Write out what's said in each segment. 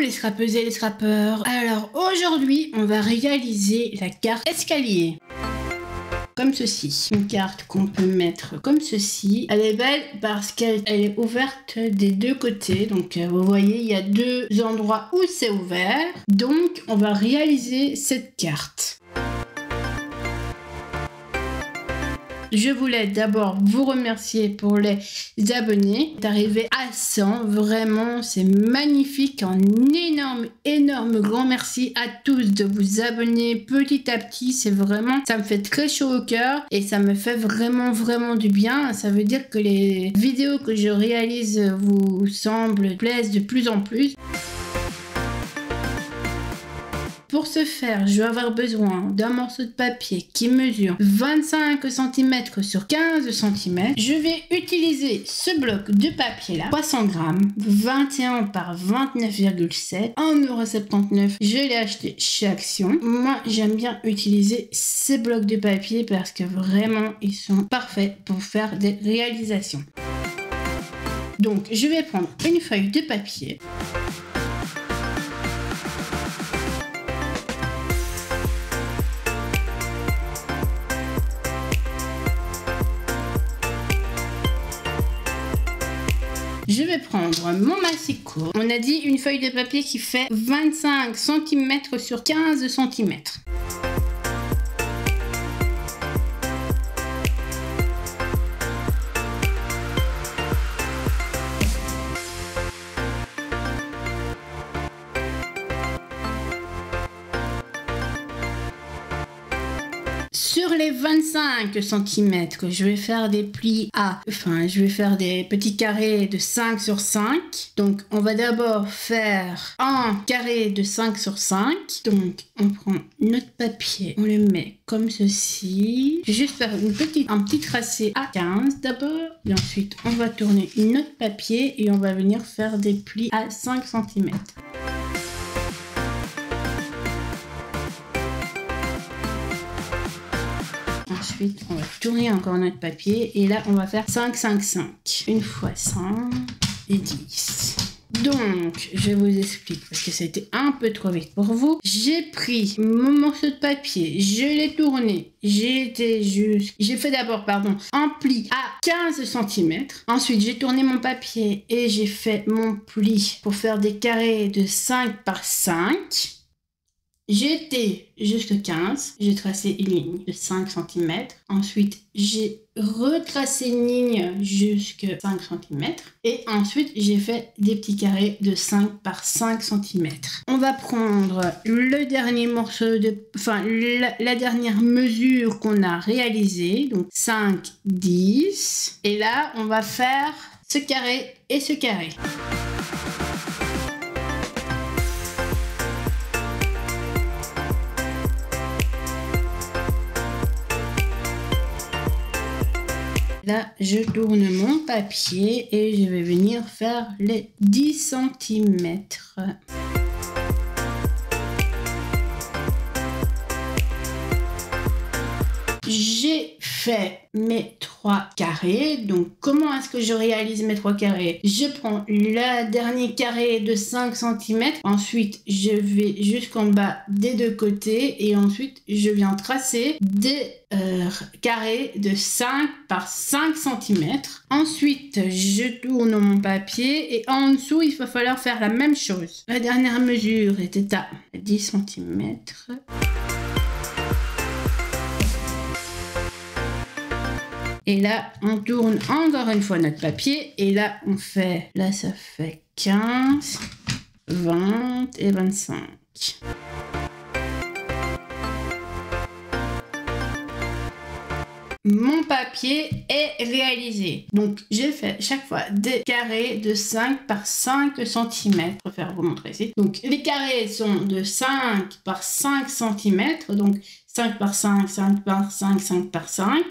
les scrapeuses et les scrapeurs. Alors aujourd'hui, on va réaliser la carte escalier. Comme ceci. Une carte qu'on peut mettre comme ceci. Elle est belle parce qu'elle est ouverte des deux côtés. Donc vous voyez, il y a deux endroits où c'est ouvert. Donc on va réaliser cette carte. Je voulais d'abord vous remercier pour les abonnés. D'arriver à 100, vraiment c'est magnifique. Un énorme grand merci à tous de vous abonner petit à petit. C'est vraiment, ça me fait très chaud au cœur et ça me fait vraiment du bien. Ça veut dire que les vidéos que je réalise vous semblent plaisent de plus en plus. Pour ce faire, je vais avoir besoin d'un morceau de papier qui mesure 25 cm sur 15 cm. Je vais utiliser ce bloc de papier là, 300 grammes, 21 par 29,7, 1,79 €. Je l'ai acheté chez Action. Moi, j'aime bien utiliser ces blocs de papier parce que vraiment, ils sont parfaits pour faire des réalisations. Donc, je vais prendre une feuille de papier. Je vais prendre mon massicot. On a dit une feuille de papier qui fait 25 cm sur 15 cm. Sur les 25 cm, je vais faire des plis je vais faire des petits carrés de 5 sur 5. Donc, on va d'abord faire un carré de 5 sur 5. Donc, on prend notre papier, on le met comme ceci. Je vais juste faire un petit tracé à 15 d'abord. Et ensuite, on va tourner notre papier et on va venir faire des plis à 5 cm. Ensuite, on va tourner encore notre papier et là, on va faire 5, 5, 5. Une fois 5 et 10. Donc, je vous explique parce que ça a été un peu trop vite pour vous. J'ai pris mon morceau de papier, je l'ai tourné. J'ai fait d'abord, un pli à 15 cm. Ensuite, j'ai tourné mon papier et j'ai fait mon pli pour faire des carrés de 5 par 5. J'ai été jusqu'à 15, j'ai tracé une ligne de 5 cm. Ensuite, j'ai retracé une ligne jusqu'à 5 cm. Et ensuite, j'ai fait des petits carrés de 5 par 5 cm. On va prendre le dernier morceau la dernière mesure qu'on a réalisée. Donc 5, 10. Et là, on va faire ce carré et ce carré. Là, je tourne mon papier et je vais venir faire les 10 cm. J'ai fait mes 3 carrés. Donc, comment est-ce que je réalise mes 3 carrés? Je prends le dernier carré de 5 cm. Ensuite, je vais jusqu'en bas des deux côtés. Et ensuite, je viens tracer des carrés de 5 par 5 cm. Ensuite, je tourne mon papier. Et en dessous, il va falloir faire la même chose. La dernière mesure était à 10 cm. Et là, on tourne encore une fois notre papier. Et là, là, ça fait 15, 20 et 25. Mon papier est réalisé. Donc, j'ai fait chaque fois des carrés de 5 par 5 cm. Je préfère vous montrer ici. Donc, les carrés sont de 5 par 5 cm. Donc, 5 par 5, 5 par 5, 5 par 5.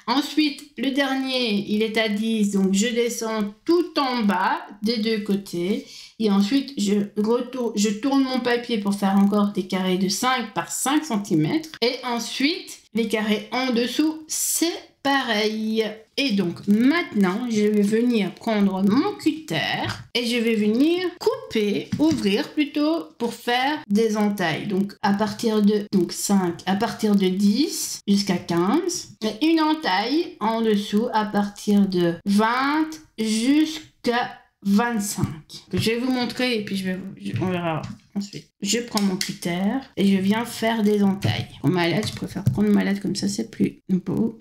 Ensuite, le dernier, il est à 10, donc je descends tout en bas des deux côtés. Et ensuite, je tourne mon papier pour faire encore des carrés de 5 par 5 cm. Et ensuite, les carrés en dessous, c'est pareil. Et donc, maintenant, je vais venir prendre mon cutter et je vais venir couper ouvrir plutôt, pour faire des entailles. Donc à partir de 5, à partir de 10 jusqu'à 15. Et une entaille en dessous à partir de 20 jusqu'à 25. Je vais vous montrer et puis on verra ensuite. Je prends mon cutter et je viens faire des entailles. En malade, je préfère prendre malade comme ça, c'est plus beau.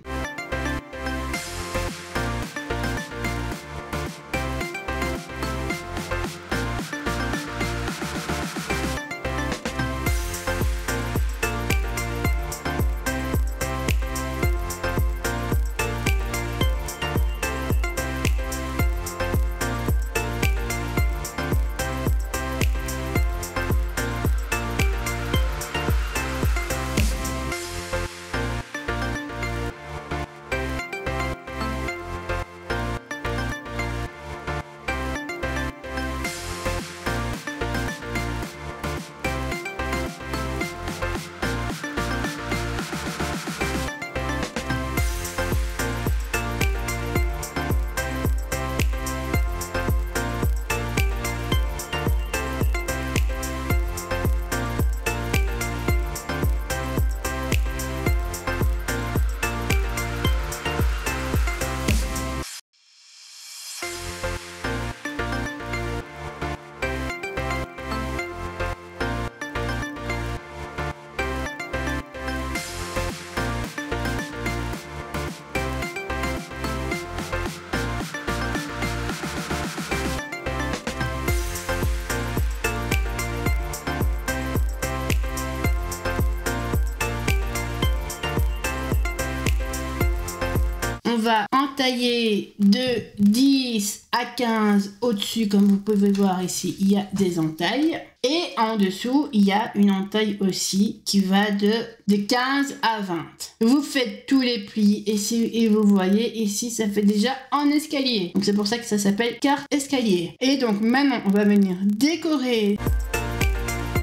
On va entailler de 10 à 15 au-dessus, comme vous pouvez voir ici, il y a des entailles. Et en dessous, il y a une entaille aussi qui va de 15 à 20. Vous faites tous les plis et vous voyez ici, ça fait déjà un escalier. Donc c'est pour ça que ça s'appelle carte escalier. Et donc maintenant, on va venir décorer.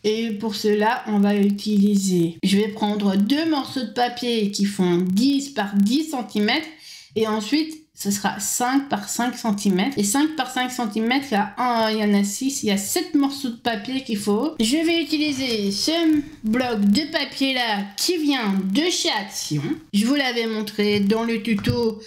Et pour cela, on va utiliser... Je vais prendre 2 morceaux de papier qui font 10 par 10 cm. Et ensuite, ce sera 5 par 5 cm. Et 5 par 5 cm, il y en a 6. Il y a 7 morceaux de papier qu'il faut. Je vais utiliser ce bloc de papier là qui vient de chez Action. Je vous l'avais montré dans le tuto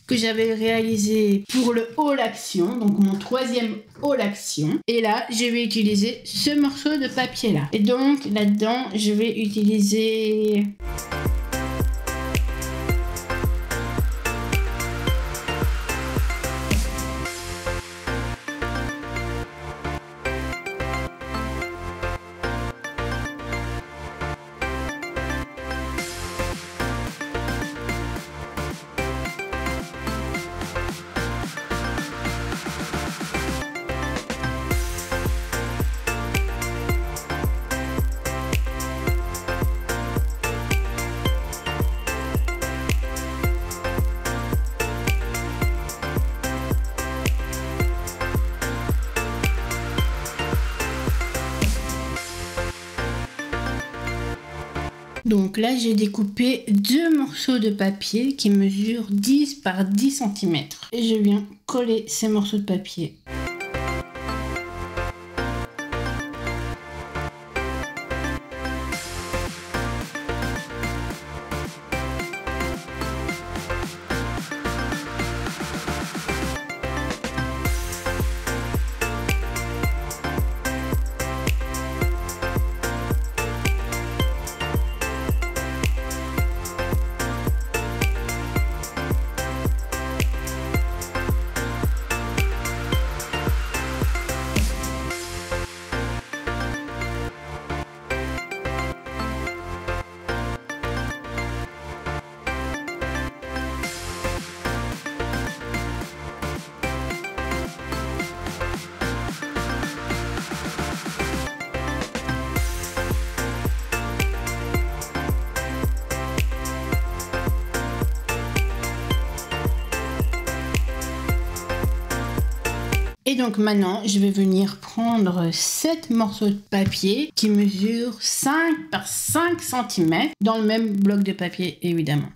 que j'avais réalisé pour le haul Action, donc mon 3e haul Action. Et là, je vais utiliser ce morceau de papier là. Et donc là-dedans, je vais utiliser... Donc là, j'ai découpé 2 morceaux de papier qui mesurent 10 par 10 cm. Et je viens coller ces morceaux de papier. Et donc maintenant, je vais venir prendre 7 morceaux de papier qui mesurent 5 par 5 cm dans le même bloc de papier, évidemment.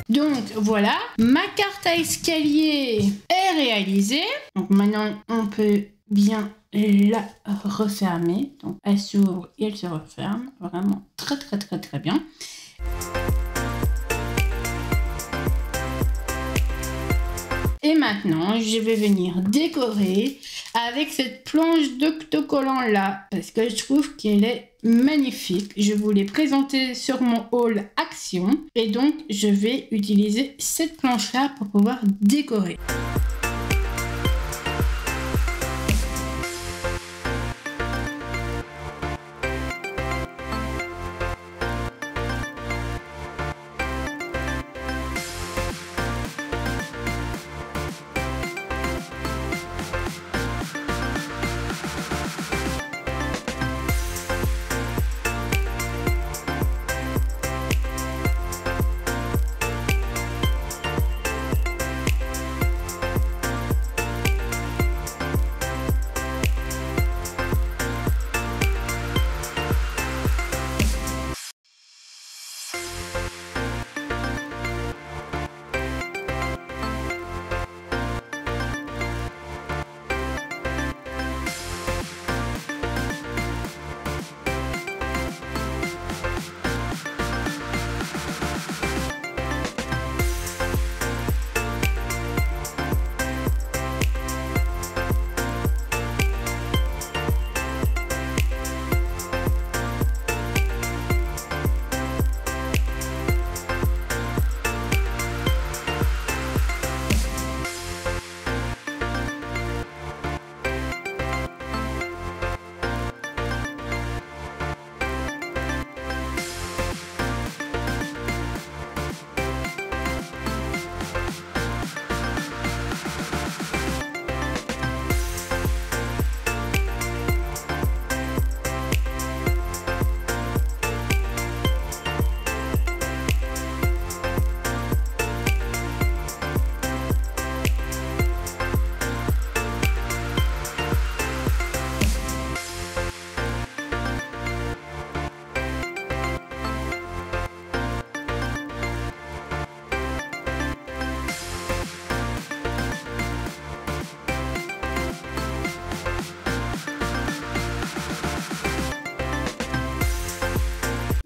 Donc voilà, ma carte à escalier est réalisée. Donc maintenant, on peut bien la refermer. Donc elle s'ouvre et elle se referme. Vraiment très très très très bien. Et maintenant, je vais venir décorer avec cette planche d'octocollant là, parce que je trouve qu'elle est magnifique. Je vous l'ai présentée sur mon haul Action, et donc je vais utiliser cette planche là pour pouvoir décorer.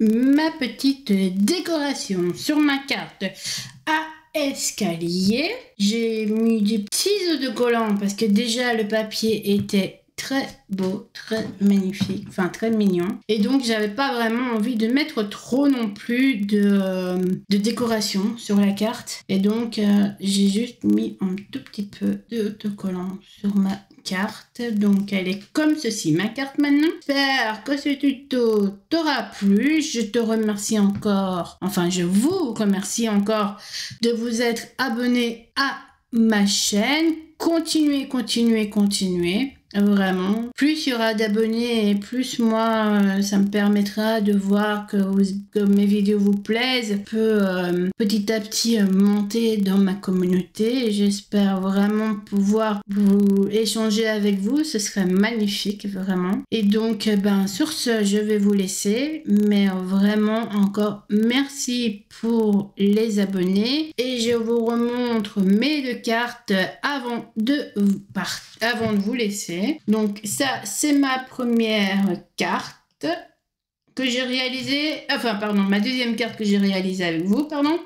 Ma petite décoration sur ma carte à escalier. J'ai mis des petits autocollants parce que déjà le papier était très beau, très magnifique, enfin très mignon. Et donc j'avais pas vraiment envie de mettre trop non plus de décoration sur la carte. Et donc j'ai juste mis un tout petit peu d'autocollant sur ma carte. Donc elle est comme ceci, ma carte maintenant. J'espère que ce tuto t'aura plu. Je te remercie encore, enfin je vous remercie encore de vous être abonné à ma chaîne. Continuez, continuez, continuez. Vraiment, plus il y aura d'abonnés et plus moi ça me permettra de voir que mes vidéos vous plaisent, peut petit à petit monter dans ma communauté, et j'espère vraiment pouvoir vous échanger avec vous, ce serait magnifique vraiment. Et donc sur ce je vais vous laisser, mais vraiment encore merci pour les abonnés, et je vous remontre mes deux cartes avant de vous laisser. Donc ça c'est ma première carte que j'ai réalisée, enfin pardon, ma deuxième carte que j'ai réalisée avec vous, pardon,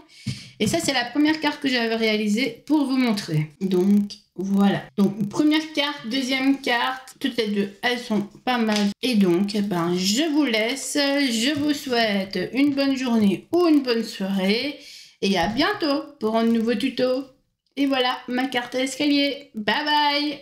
et ça c'est la première carte que j'avais réalisée pour vous montrer. Donc voilà, donc première carte, deuxième carte, toutes les deux elles sont pas mal, et donc je vous laisse, je vous souhaite une bonne journée ou une bonne soirée, et à bientôt pour un nouveau tuto. Et voilà ma carte à escalier, bye bye.